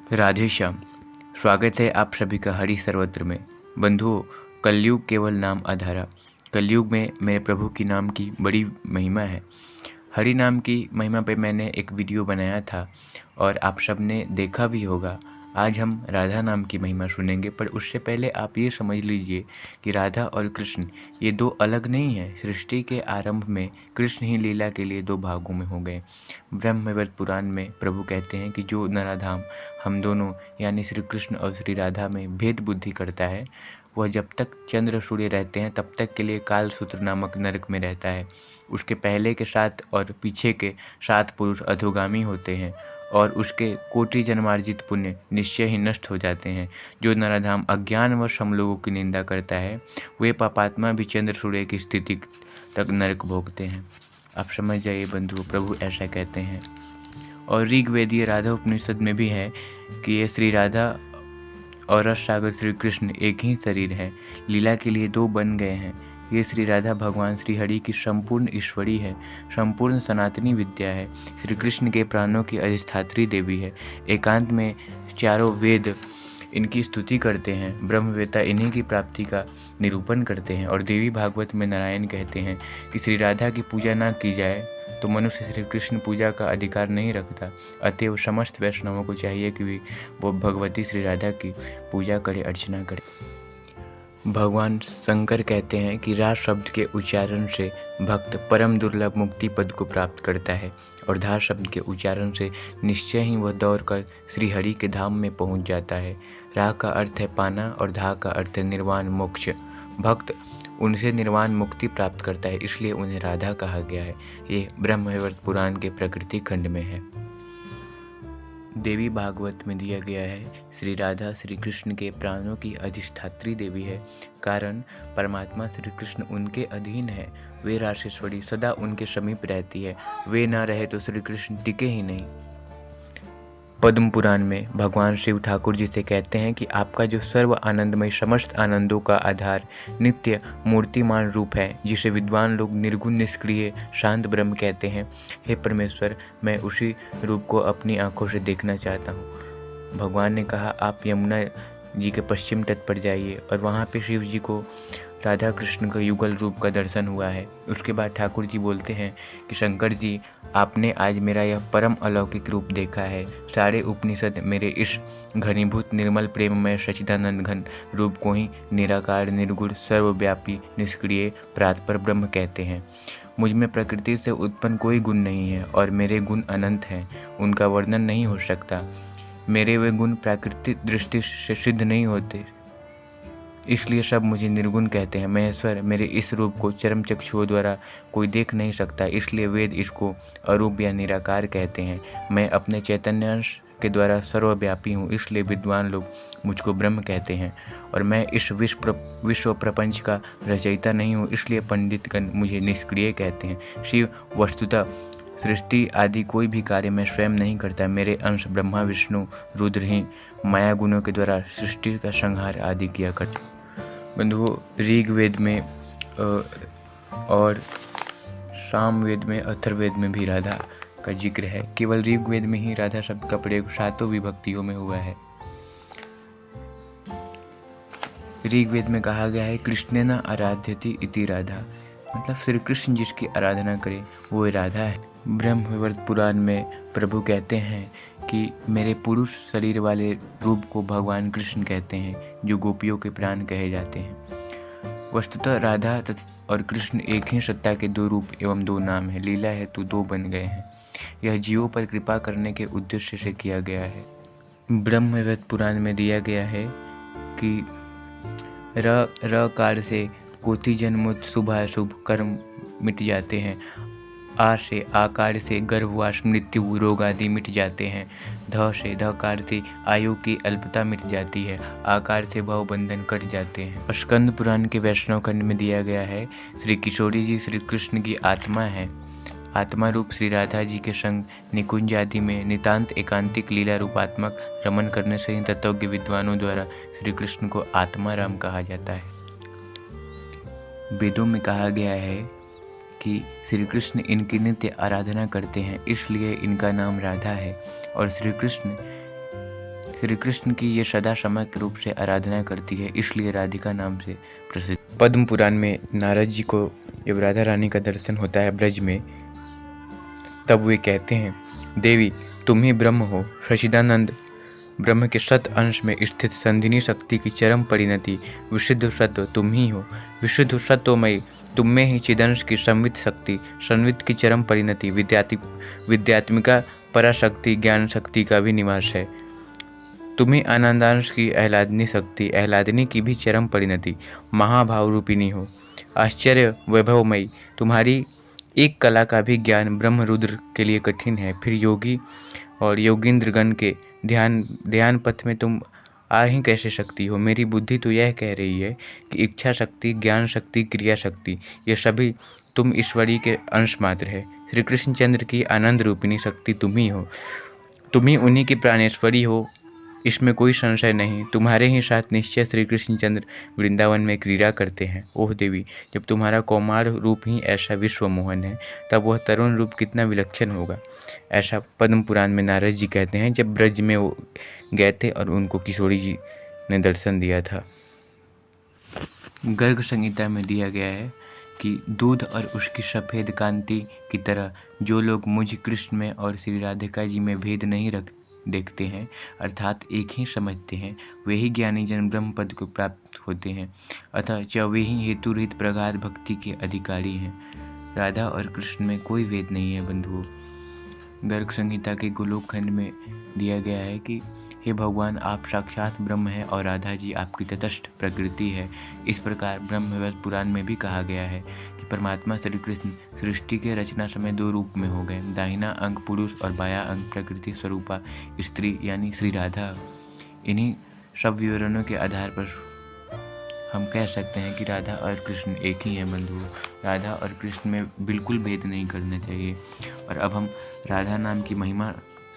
राधे श्याम। स्वागत है आप सभी का हरि सर्वत्र में। बंधुओं, कलयुग केवल नाम आधारा। कलयुग में मेरे प्रभु की नाम की बड़ी महिमा है। हरि नाम की महिमा पे मैंने एक वीडियो बनाया था और आप सब ने देखा भी होगा। आज हम राधा नाम की महिमा सुनेंगे, पर उससे पहले आप ये समझ लीजिए कि राधा और कृष्ण ये दो अलग नहीं हैं। सृष्टि के आरंभ में कृष्ण ही लीला के लिए दो भागों में हो गए। ब्रह्मवैवर्त पुराण में प्रभु कहते हैं कि जो नराधाम हम दोनों यानी श्री कृष्ण और श्री राधा में भेद बुद्धि करता है, वह जब तक चंद्र सूर्य रहते हैं तब तक के लिए कालसूत्र नामक नरक में रहता है। उसके पहले के 7 और पीछे के 7 पुरुष अधोगामी होते हैं और उसके कोटि जन्मार्जित पुण्य निश्चय ही नष्ट हो जाते हैं। जो नराधाम अज्ञानवश हम लोगों की निंदा करता है, वे पापात्मा भी चंद्र सूर्य की स्थिति तक नरक भोगते हैं। आप समझ जाइए बंधु, प्रभु ऐसा कहते हैं। और ऋग्वेदीय राधा उपनिषद में भी है कि ये श्री राधा और रस सागर श्री कृष्ण एक ही शरीर है, लीला के लिए दो बन गए हैं। ये श्री राधा भगवान श्री हरि की संपूर्ण ईश्वरी है, संपूर्ण सनातनी विद्या है, श्री कृष्ण के प्राणों की अधिष्ठात्री देवी है। एकांत में चारों वेद इनकी स्तुति करते हैं, ब्रह्मवेत्ता इन्हीं की प्राप्ति का निरूपण करते हैं। और देवी भागवत में नारायण कहते हैं कि श्री राधा की पूजा ना की जाए तो मनुष्य श्री कृष्ण पूजा का अधिकार नहीं रखता। अतएव समस्त वैष्णवों को चाहिए कि वो भगवती श्री राधा की पूजा करे, अर्चना करे। भगवान शंकर कहते हैं कि रा शब्द के उच्चारण से भक्त परम दुर्लभ मुक्ति पद को प्राप्त करता है और धा शब्द के उच्चारण से निश्चय ही वह दौड़कर श्री हरि के धाम में पहुंच जाता है। रा का अर्थ है पाना और धा का अर्थ है निर्वाण मोक्ष। भक्त उनसे निर्वाण मुक्ति प्राप्त करता है, इसलिए उन्हें राधा कहा गया है। ये ब्रह्मवैवर्त पुराण के प्रकृति खंड में है। देवी भागवत में दिया गया है श्री राधा श्री कृष्ण के प्राणों की अधिष्ठात्री देवी है। कारण परमात्मा श्री कृष्ण उनके अधीन है। वे राशेश्वरी सदा उनके समीप रहती है। वे ना रहे तो श्री कृष्ण टिके ही नहीं। पद्म पुराण में भगवान शिव ठाकुर जी से कहते हैं कि आपका जो सर्व आनंदमय समस्त आनंदों का आधार नित्य मूर्तिमान रूप है, जिसे विद्वान लोग निर्गुण निष्क्रिय शांत ब्रह्म कहते हैं, हे परमेश्वर, मैं उसी रूप को अपनी आंखों से देखना चाहता हूँ। भगवान ने कहा आप यमुना जी के पश्चिम तट पर जाइए और वहाँ पे शिव जी को राधा कृष्ण का युगल रूप का दर्शन हुआ है। उसके बाद ठाकुर जी बोलते हैं कि शंकर जी, आपने आज मेरा यह परम अलौकिक रूप देखा है। सारे उपनिषद मेरे इस घनीभूत निर्मल प्रेममय सच्चिदानंद घन रूप को ही निराकार निर्गुण सर्वव्यापी निष्क्रिय प्रातपर ब्रह्म कहते हैं। मुझ में प्रकृति से उत्पन्न कोई गुण नहीं है और मेरे गुण अनंत हैं, उनका वर्णन नहीं हो सकता। मेरे वे गुण प्राकृतिक दृष्टि से सिद्ध नहीं होते, इसलिए सब मुझे निर्गुण कहते हैं। महेश्वर, मेरे इस रूप को चरम चक्षुओं द्वारा कोई देख नहीं सकता, इसलिए वेद इसको अरूप या निराकार कहते हैं। मैं अपने चैतन्यांश के द्वारा सर्वव्यापी हूँ, इसलिए विद्वान लोग मुझको ब्रह्म कहते हैं। और मैं इस विश्व प्रपंच का रचयिता नहीं हूँ, इसलिए पंडितगण मुझे निष्क्रिय कहते हैं। शिव वस्तुतः सृष्टि आदि कोई भी कार्य मैं स्वयं नहीं करता। मेरे अंश ब्रह्मा विष्णु रुद्र ही माया गुणों के द्वारा सृष्टि का संहार आदि किया करते। बंधुओं, ऋग्वेद में और सामवेद में अथर्ववेद में भी राधा का जिक्र है। केवल ऋग्वेद में ही राधा शब्द का प्रयोग 7 विभक्तियों में हुआ है। ऋग्वेद में कहा गया है कृष्णेन आराध्यति इति राधा, मतलब श्री कृष्ण जिसकी आराधना करे वो राधा है। ब्रह्मवैवर्त पुराण में प्रभु कहते हैं कि मेरे पुरुष शरीर वाले रूप को भगवान कृष्ण कहते हैं, जो गोपियों के प्राण कहे जाते हैं। वस्तुतः राधा और कृष्ण एक ही सत्ता के 2 रूप एवं 2 नाम है। लीला है तो 2 बन गए हैं। यह जीवों पर कृपा करने के उद्देश्य से किया गया है। ब्रह्मवैवर्त पुराण में दिया गया है कि र कार से कोटि जन्मोत शुभाशुभ कर्म मिट जाते हैं। आ से आकार से गर्भवास मृत्यु रोग आदि मिट जाते हैं। ध से धकार से आयु की अल्पता मिट जाती है। आकार से भव बंधन कट जाते हैं। स्कंद पुराण के वैष्णव खंड में दिया गया है श्री किशोरी जी श्री कृष्ण की आत्मा है। आत्मा रूप श्री राधा जी के संग निकुंज आदि में नितांत एकांतिक लीला रूपात्मक रमन करने से ही तत्वज्ञ विद्वानों द्वारा श्री कृष्ण को आत्मा राम कहा जाता है। वेदों में कहा गया है कि श्री कृष्ण इनकी नित्य आराधना करते हैं, इसलिए इनका नाम राधा है। और श्री कृष्ण श्री कृष्ण की ये सदा समग्र रूप से आराधना करती है, इसलिए राधिका नाम से प्रसिद्ध। पद्म पुराण में नारद जी को जब राधा रानी का दर्शन होता है ब्रज में, तब वे कहते हैं, देवी तुम ही ब्रह्म हो, सच्चिदानंद ब्रह्म के सत अंश में स्थित संधिनी शक्ति की चरम परिणति विशुद्ध सत्व तुम ही हो। विशुद्ध सत्वमयी तुम में ही चिदंश की संवित शक्ति, संवित की चरम परिणति, विद्यात्मिका पराशक्ति, ज्ञान शक्ति का भी निवास है। तुम्ही आनंदांश की आह्लादनी शक्ति, आह्लादनी की भी चरम परिणति, महाभाव रूपिणी हो। आश्चर्य वैभवमयी तुम्हारी एक कला का भी ज्ञान ब्रह्म रुद्र के लिए कठिन है, फिर योगी और योगींद्रगण के ध्यान पथ में तुम आ ही कैसे सकती हो। मेरी बुद्धि तो यह कह रही है कि इच्छा शक्ति, ज्ञान शक्ति, क्रिया शक्ति, ये सभी तुम ईश्वरी के अंश मात्र है। श्री कृष्णचंद्र की आनंद रूपिणी शक्ति तुम ही हो, तुम ही उन्हीं की प्राणेश्वरी हो, इसमें कोई संशय नहीं। तुम्हारे ही साथ निश्चय श्री कृष्णचंद्र वृंदावन में क्रीड़ा करते हैं। ओह देवी, जब तुम्हारा कौमार रूप ही ऐसा विश्व मोहन है, तब वह तरुण रूप कितना विलक्षण होगा। ऐसा पद्म पुराण में नारद जी कहते हैं जब ब्रज में वो गए थे और उनको किशोरी जी ने दर्शन दिया था। गर्ग संहिता में दिया गया है कि दूध और उसकी सफ़ेद कांति की तरह जो लोग मुझ कृष्ण में और श्री राधिका जी में भेद नहीं देखते हैं, अर्थात एक ही समझते हैं, वे ही ज्ञानी जन ब्रह्म पद को प्राप्त होते हैं। अतः च वे ही हेतु रहित प्रगाढ़ भक्ति के अधिकारी हैं। राधा और कृष्ण में कोई भेद नहीं है बंधुओं। गर्ग संहिता के गोलोक खंड में दिया गया है कि हे भगवान, आप साक्षात ब्रह्म हैं और राधा जी आपकी तटस्थ प्रकृति है। इस प्रकार ब्रह्मवैवर्त पुराण में भी कहा गया है कि परमात्मा श्री कृष्ण सृष्टि के रचना समय दो रूप में हो गए, दाहिना अंग पुरुष और बाया अंग प्रकृति स्वरूपा स्त्री यानी श्री राधा। इन्हीं सब विवरणों के आधार पर हम कह सकते हैं कि राधा और कृष्ण एक ही हैं बंधुओं। राधा और कृष्ण में बिल्कुल भेद नहीं करना चाहिए। और अब हम राधा नाम की महिमा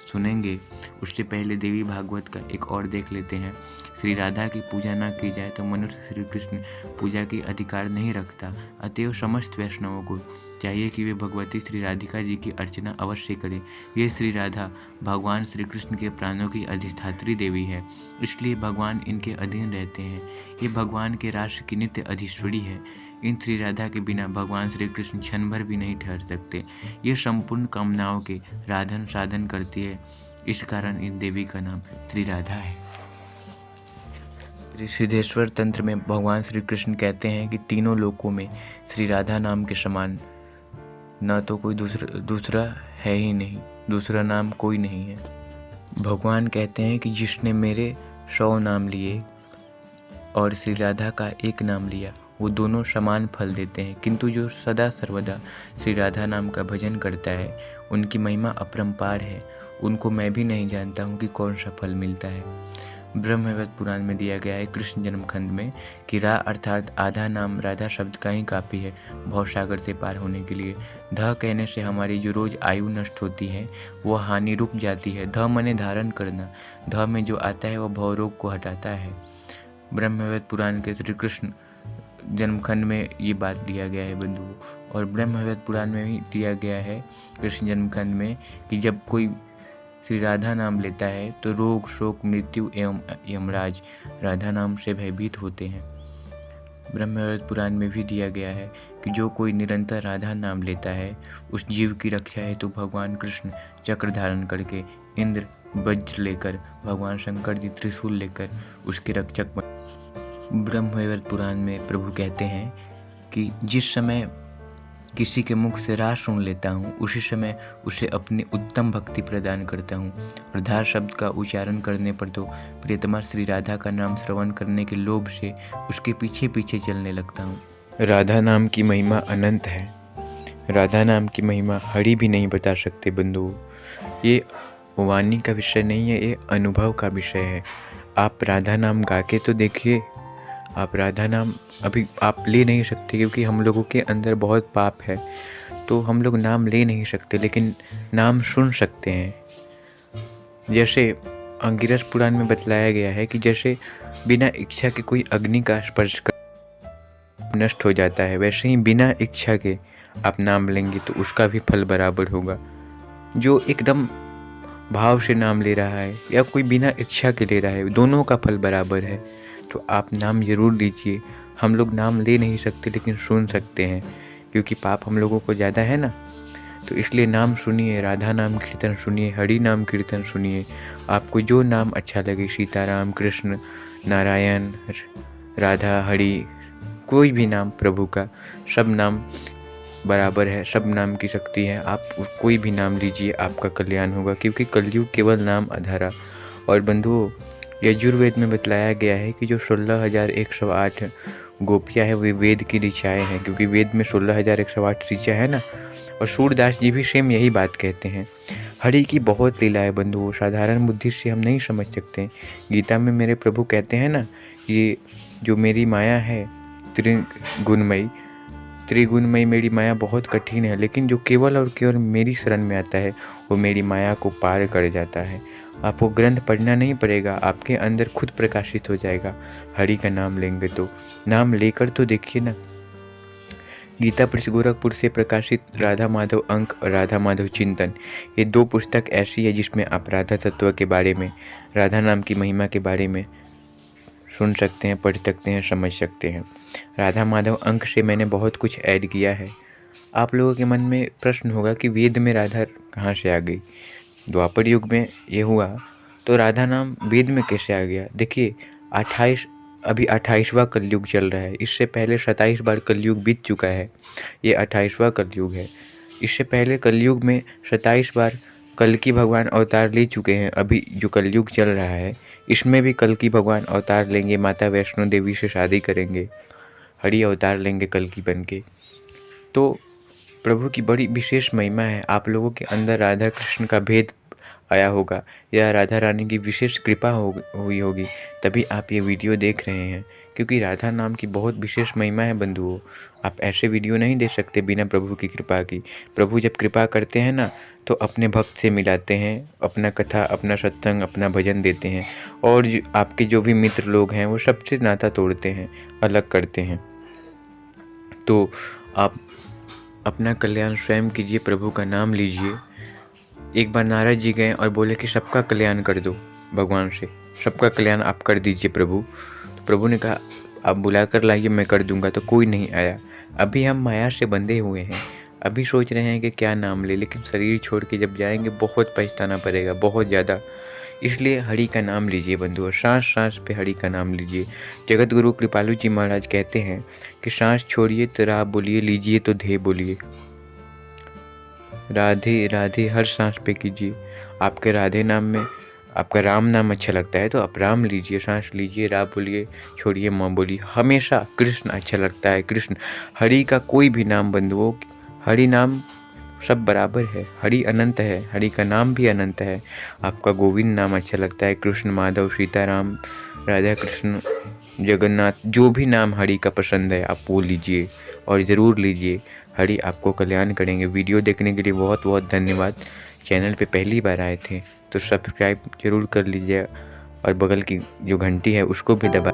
सुनेंगे, उससे पहले देवी भागवत का एक और देख लेते हैं। श्री राधा की पूजा न की जाए तो मनुष्य श्री कृष्ण पूजा की अधिकार नहीं रखता। अतएव समस्त वैष्णवों को चाहिए कि वे भगवती श्री राधिका जी की अर्चना अवश्य करें। ये श्री राधा भगवान श्री कृष्ण के प्राणों की अधिष्ठात्री देवी है, इसलिए भगवान इनके अधीन रहते हैं। ये भगवान के राष्ट्र की नित्य अधीश्वरी है। इन श्री राधा के बिना भगवान श्री कृष्ण क्षण भर भी नहीं ठहर सकते। ये संपूर्ण कामनाओं के राधन साधन करती है, इस कारण इन देवी का नाम श्री राधा है। सिद्धेश्वर तंत्र में भगवान श्री कृष्ण कहते हैं कि तीनों लोकों में श्री राधा नाम के समान न तो कोई दूसरा है ही नहीं, दूसरा नाम कोई नहीं है। भगवान कहते हैं कि जिसने मेरे 100 नाम लिए और श्री राधा का एक नाम लिया, वो दोनों समान फल देते हैं, किंतु जो सदा सर्वदा श्री राधा नाम का भजन करता है, उनकी महिमा अपरंपार है। उनको मैं भी नहीं जानता हूँ कि कौन सा फल मिलता है। ब्रह्मवैवर्त पुराण में दिया गया है कृष्ण जन्म खंड में कि रा अर्थात आधा नाम राधा शब्द का ही काफ़ी है भवसागर से पार होने के लिए। ध कहने से हमारी जो रोज़ आयु नष्ट होती है वो हानि रुक जाती है। ध मने धारण करना, ध में जो आता है वह भवरोग को हटाता है। ब्रह्मवैवर्त पुराण के श्री कृष्ण जन्मखंड में ये बात दिया गया है बंधुओं। और ब्रह्मवैवर्त पुराण में भी दिया गया है कृष्ण जन्मखंड में कि जब कोई श्री राधा नाम लेता है तो रोग, शोक, मृत्यु एवं यमराज राधा नाम से भयभीत होते हैं। ब्रह्मवैवर्त पुराण में भी दिया गया है कि जो कोई निरंतर राधा नाम लेता है उस जीव की रक्षा है तो भगवान कृष्ण चक्र धारण करके, इंद्र वज्र लेकर, भगवान शंकर जी त्रिशूल लेकर उसके रक्षक बन। ब्रह्मवैवर्त पुराण में प्रभु कहते हैं कि जिस समय किसी के मुख से रास सुन लेता हूँ उसी समय उसे अपनी उत्तम भक्ति प्रदान करता हूँ। और धार शब्द का उच्चारण करने पर तो प्रियतमा श्री राधा का नाम श्रवण करने के लोभ से उसके पीछे पीछे चलने लगता हूँ। राधा नाम की महिमा अनंत है। राधा नाम की महिमा हरि भी नहीं बता सकते बंधुओं। ये वाणी का विषय नहीं है, ये अनुभव का विषय है। आप राधा नाम गा के तो देखिए। आप राधा नाम अभी आप ले नहीं सकते क्योंकि हम लोगों के अंदर बहुत पाप है, तो हम लोग नाम ले नहीं सकते, लेकिन नाम सुन सकते हैं। जैसे अंगिरस पुराण में बतलाया गया है कि जैसे बिना इच्छा के कोई अग्नि का स्पर्श कर नष्ट हो जाता है, वैसे ही बिना इच्छा के आप नाम लेंगे तो उसका भी फल बराबर होगा। जो एकदम भाव से नाम ले रहा है या कोई बिना इच्छा के ले रहा है, दोनों का फल बराबर है। तो आप नाम ज़रूर लीजिए। हम लोग नाम ले नहीं सकते लेकिन सुन सकते हैं, क्योंकि पाप हम लोगों को ज़्यादा है ना। तो इसलिए नाम सुनिए, राधा नाम कीर्तन सुनिए, हरि नाम कीर्तन सुनिए। आपको जो नाम अच्छा लगे, सीताराम, कृष्ण, नारायण, राधा, हरि, कोई भी नाम प्रभु का, सब नाम बराबर है, सब नाम की शक्ति है। आप कोई भी नाम लीजिए, आपका कल्याण होगा, क्योंकि कलयुग केवल नाम आधारा। और बंधुओं, यजुर्वेद में बतलाया गया है कि जो 16,108 गोपियाँ हैं वे वेद की ऋचाएँ हैं, क्योंकि वेद में 16,108 ऋचा है ना। और सूरदास जी भी सेम यही बात कहते हैं। हरि की बहुत लीला है बंधुओं, साधारण बुद्धि से हम नहीं समझ सकते। गीता में मेरे प्रभु कहते हैं ना, ये जो मेरी माया है त्रिगुणमयी मेरी माया बहुत कठिन है, लेकिन जो केवल और केवल मेरी शरण में आता है वो मेरी माया को पार कर जाता है। आपको ग्रंथ पढ़ना नहीं पड़ेगा, आपके अंदर खुद प्रकाशित हो जाएगा। हरि का नाम लेंगे तो, नाम लेकर तो देखिए ना। गीता प्रेस गोरखपुर से प्रकाशित राधा माधव अंक और राधा माधव चिंतन, ये 2 पुस्तक ऐसी है जिसमें आप राधा तत्व के बारे में, राधा नाम की महिमा के बारे में सुन सकते हैं, पढ़ सकते हैं, समझ सकते हैं। राधा माधव अंक से मैंने बहुत कुछ ऐड किया है। आप लोगों के मन में प्रश्न होगा कि वेद में राधा कहाँ से आ गई, द्वापर युग में ये हुआ तो राधा नाम वेद में कैसे आ गया। देखिए, 28वां कलयुग चल रहा है। इससे पहले 27 बार कलयुग बीत चुका है, ये 28वां कलयुग है। इससे पहले कलयुग में 27 बार कल्कि भगवान अवतार ले चुके हैं। अभी जो कलयुग चल रहा है इसमें भी कल्कि भगवान अवतार लेंगे, माता वैष्णो देवी से शादी करेंगे, हरि अवतार लेंगे कल्कि बन के। तो प्रभु की बड़ी विशेष महिमा है। आप लोगों के अंदर राधा कृष्ण का भेद आया होगा या राधा रानी की विशेष कृपा हुई होगी, तभी आप ये वीडियो देख रहे हैं, क्योंकि राधा नाम की बहुत विशेष महिमा है बंधुओं। आप ऐसे वीडियो नहीं देख सकते बिना प्रभु की कृपा की। प्रभु जब कृपा करते हैं ना तो अपने भक्त से मिलाते हैं, अपना कथा, अपना सत्संग, अपना भजन देते हैं, और आपके जो भी मित्र लोग हैं वो सबसे नाता तोड़ते हैं, अलग करते हैं। तो आप अपना कल्याण स्वयं कीजिए, प्रभु का नाम लीजिए। एक बार नारद जी गए और बोले कि सबका कल्याण कर दो भगवान से, सबका कल्याण आप कर दीजिए प्रभु। तो प्रभु ने कहा आप बुला कर लाइए, मैं कर दूंगा। तो कोई नहीं आया। अभी हम माया से बंधे हुए हैं, अभी सोच रहे हैं कि क्या नाम ले, लेकिन शरीर छोड़ के जब जाएंगे बहुत पछताना पड़ेगा, बहुत ज़्यादा। इसलिए हरि का नाम लीजिए बंधुओं, सांस सांस पे हरि का नाम लीजिए। जगत गुरु कृपालु जी महाराज कहते हैं कि सांस छोड़िए तो राह बोलिए, लीजिए तो ध्येय बोलिए। राधे राधे हर सांस पे कीजिए। आपके राधे नाम में आपका राम नाम अच्छा लगता है तो आप राम लीजिए, सांस लीजिए, राम बोलिए, छोड़िए माँ बोलिए। हमेशा कृष्ण अच्छा लगता है, कृष्ण। हरि का कोई भी नाम बंधुओं, हरि नाम सब बराबर है। हरि अनंत है, हरि का नाम भी अनंत है। आपका गोविंद नाम अच्छा लगता है, कृष्ण, माधव, सीताराम, राधा कृष्ण, जगन्नाथ, जो भी नाम हरि का पसंद है आप वो लीजिए और ज़रूर लीजिए। हरि आपको कल्याण करेंगे। वीडियो देखने के लिए बहुत बहुत धन्यवाद। चैनल पे पहली बार आए थे तो सब्सक्राइब जरूर कर लीजिए और बगल की जो घंटी है उसको भी दबा